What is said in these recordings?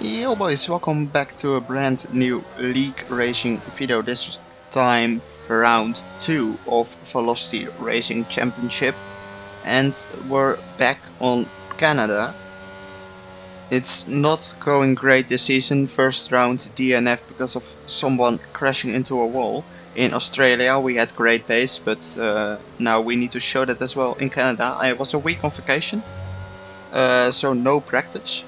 Yo boys, welcome back to a brand new league racing video, this time round 2 of Velocity Racing Championship, and we're back on Canada. It's not going great this season. First round DNF because of someone crashing into a wall. In Australia we had great pace, but now we need to show that as well in Canada. I was a week on vacation, so no practice.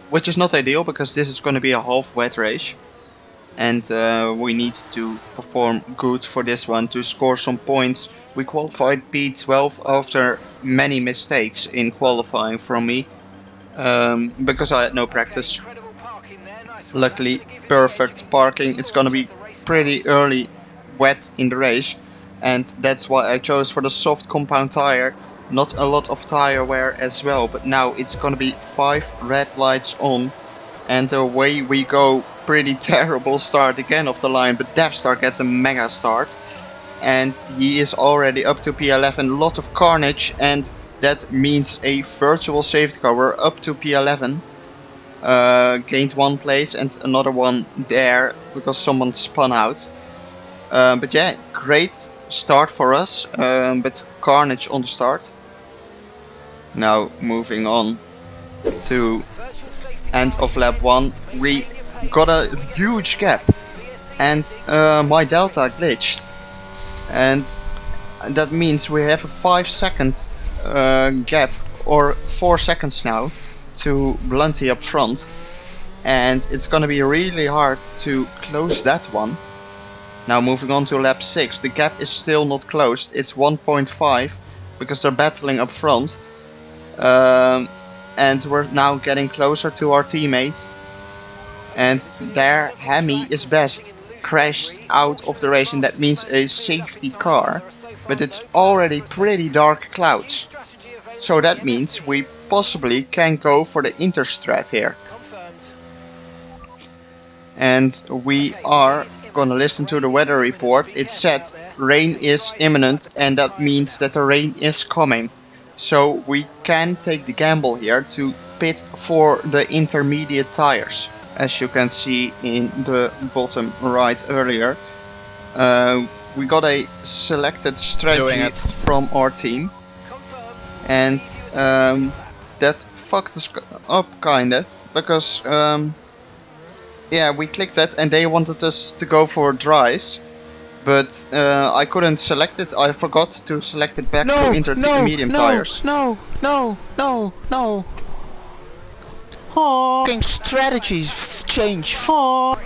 Which is not ideal because this is going to be a half wet race, and we need to perform good for this one to score some points. We qualified P12 after many mistakes in qualifying from me, because I had no practice. Luckily, perfect parking. It's going to be pretty early wet in the race, and that's why I chose for the soft compound tire. Not a lot of tire wear as well, but now it's gonna be 5 red lights on, and away we go. Pretty terrible start again of the line, but Devstar gets a mega start, and he is already up to P11. Lot of carnage, and that means a virtual safety car. We're up to P11. Gained 1 place and another one there because someone spun out. But yeah, great start for us, but carnage on the start. Now moving on to end of lap 1, we got a huge gap, and my delta glitched, and that means we have a 5-second gap, or 4 seconds now, to Blunty up front, and it's gonna be really hard to close that one. Now moving on to lap 6, the gap is still not closed. It's 1.5 because they're battling up front. And we're now getting closer to our teammate, and there Hemi is best, crashed out of the race, and that means a safety car, but it's already pretty dark clouds, so that means we possibly can go for the interstrat here. And we are gonna listen to the weather report. It said rain is imminent, and that means that the rain is coming. So we can take the gamble here to pit for the intermediate tires. As you can see in the bottom right earlier, we got a selected strategy from our team, and that fucked us up kinda, because yeah, we clicked that and they wanted us to go for dries, but I couldn't select it. I forgot to select it back to medium tires. No. Fucking strategies change. Fuck.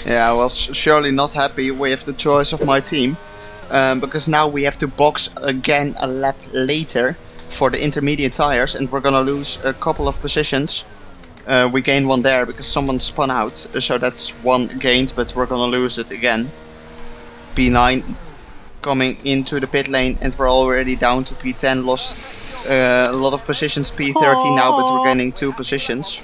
Yeah, I was surely not happy with the choice of my team, because now we have to box again a lap later for the intermediate tires, and we're gonna lose a couple of positions. We gained 1 there because someone spun out, so that's 1 gained, but we're gonna lose it again. P9 coming into the pit lane, and we're already down to P10, lost a lot of positions. P13 now, but we're gaining 2 positions.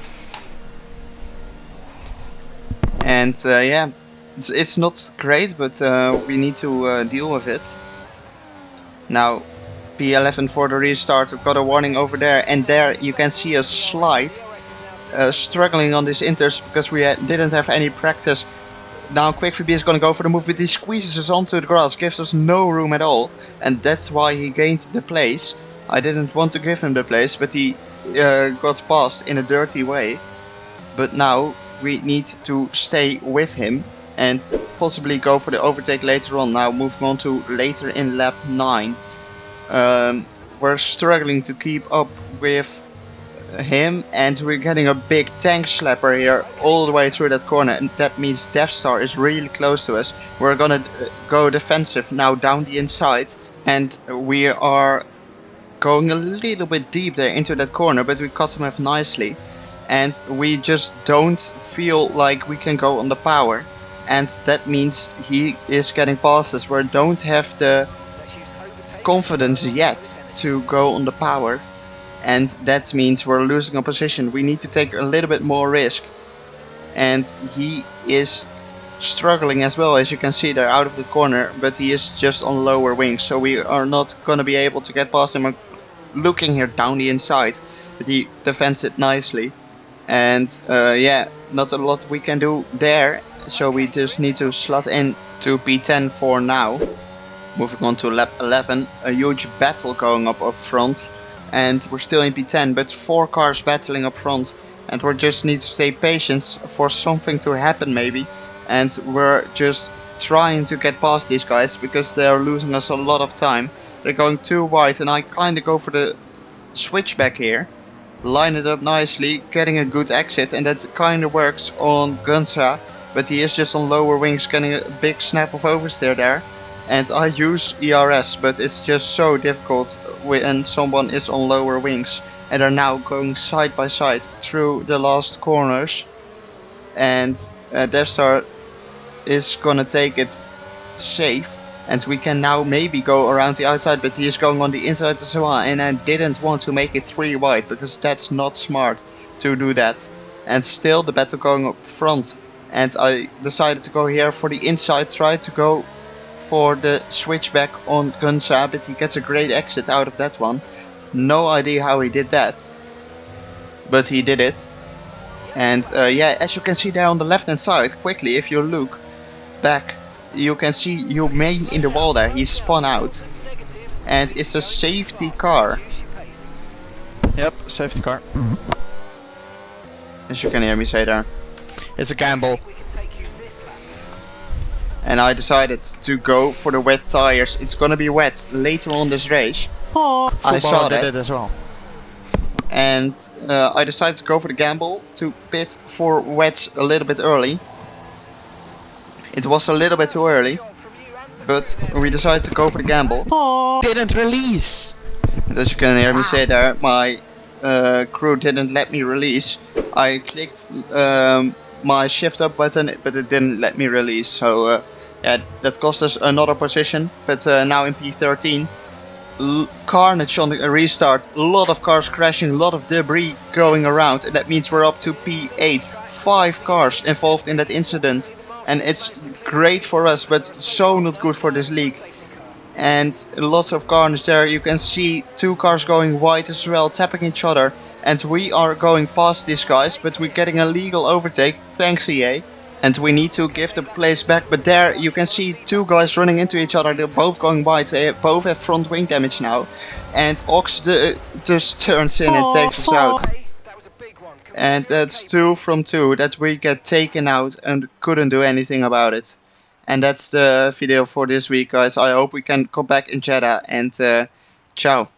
And yeah, it's not great, but we need to deal with it. Now P11 for the restart. We've got a warning over there, and there you can see us slide, struggling on this inters because we didn't have any practice. Now Quick VB is gonna go for the move, but he squeezes us onto the grass, gives us no room at all, and that's why he gained the place. I didn't want to give him the place, but he got past in a dirty way. But now we need to stay with him and possibly go for the overtake later on. Now moving on to later in lap 9. We're struggling to keep up with him, and we're getting a big tank slapper here all the way through that corner, and that means Devstar is really close to us. We're gonna go defensive now down the inside, and we are going a little bit deep there into that corner, but we cut him off nicely, and we just don't feel like we can go on the power, and that means he is getting past us. We don't have the confidence yet to go on the power, and that means we're losing a position. We need to take a little bit more risk, and he is struggling as well, as you can see there out of the corner, but he is just on lower wings, so we are not gonna be able to get past him. Looking here down the inside, but he defends it nicely, and yeah, not a lot we can do there, so we just need to slot in to P10 for now. Moving on to lap 11, a huge battle going up front, and we're still in P10, but 4 cars battling up front, and we just need to stay patient for something to happen maybe, and we're just trying to get past these guys because they're losing us a lot of time. They're going too wide, and I kinda go for the switchback here, line it up nicely, getting a good exit, and that kinda works on Gunsa, but he is just on lower wings, getting a big snap of oversteer there. And I use ERS, but it's just so difficult when someone is on lower wings, and are now going side by side through the last corners, and Devstar is gonna take it safe, and we can now maybe go around the outside, but he is going on the inside as well, and I didn't want to make it 3 wide because that's not smart to do that. And still the battle going up front, and I decided to go here for the inside, try to go for the switchback on Gunsa, but he gets a great exit out of that one. No idea how he did that, but he did it. And yeah, as you can see there on the left hand side, quickly if you look back, you can see Humane in the wall there. He spun out, and it's a safety car. Yep, safety car. As you can hear me say there. It's a gamble. And I decided to go for the wet tires. It's gonna be wet later on this race. I saw that. Did it as well. And I decided to go for the gamble to pit for wets a little bit early. It was a little bit too early, but we decided to go for the gamble. Didn't release. And as you can hear me say there, my crew didn't let me release. I clicked my shift up button, but it didn't let me release, so yeah, that cost us another position. But now in P13, carnage on the restart, a lot of cars crashing, a lot of debris going around, and that means we're up to P8. 5 cars involved in that incident, and it's great for us, but so not good for this league. And lots of carnage there. You can see 2 cars going wide as well, tapping each other. And we are going past these guys, but we're getting a legal overtake, thanks EA. And we need to give the place back, but there you can see 2 guys running into each other. They're both going wide, they both have front wing damage now. And Ox just turns in and takes us out. And that's 2 from 2 that we get taken out and couldn't do anything about it. And that's the video for this week, guys. I hope we can come back in Jeddah, and ciao.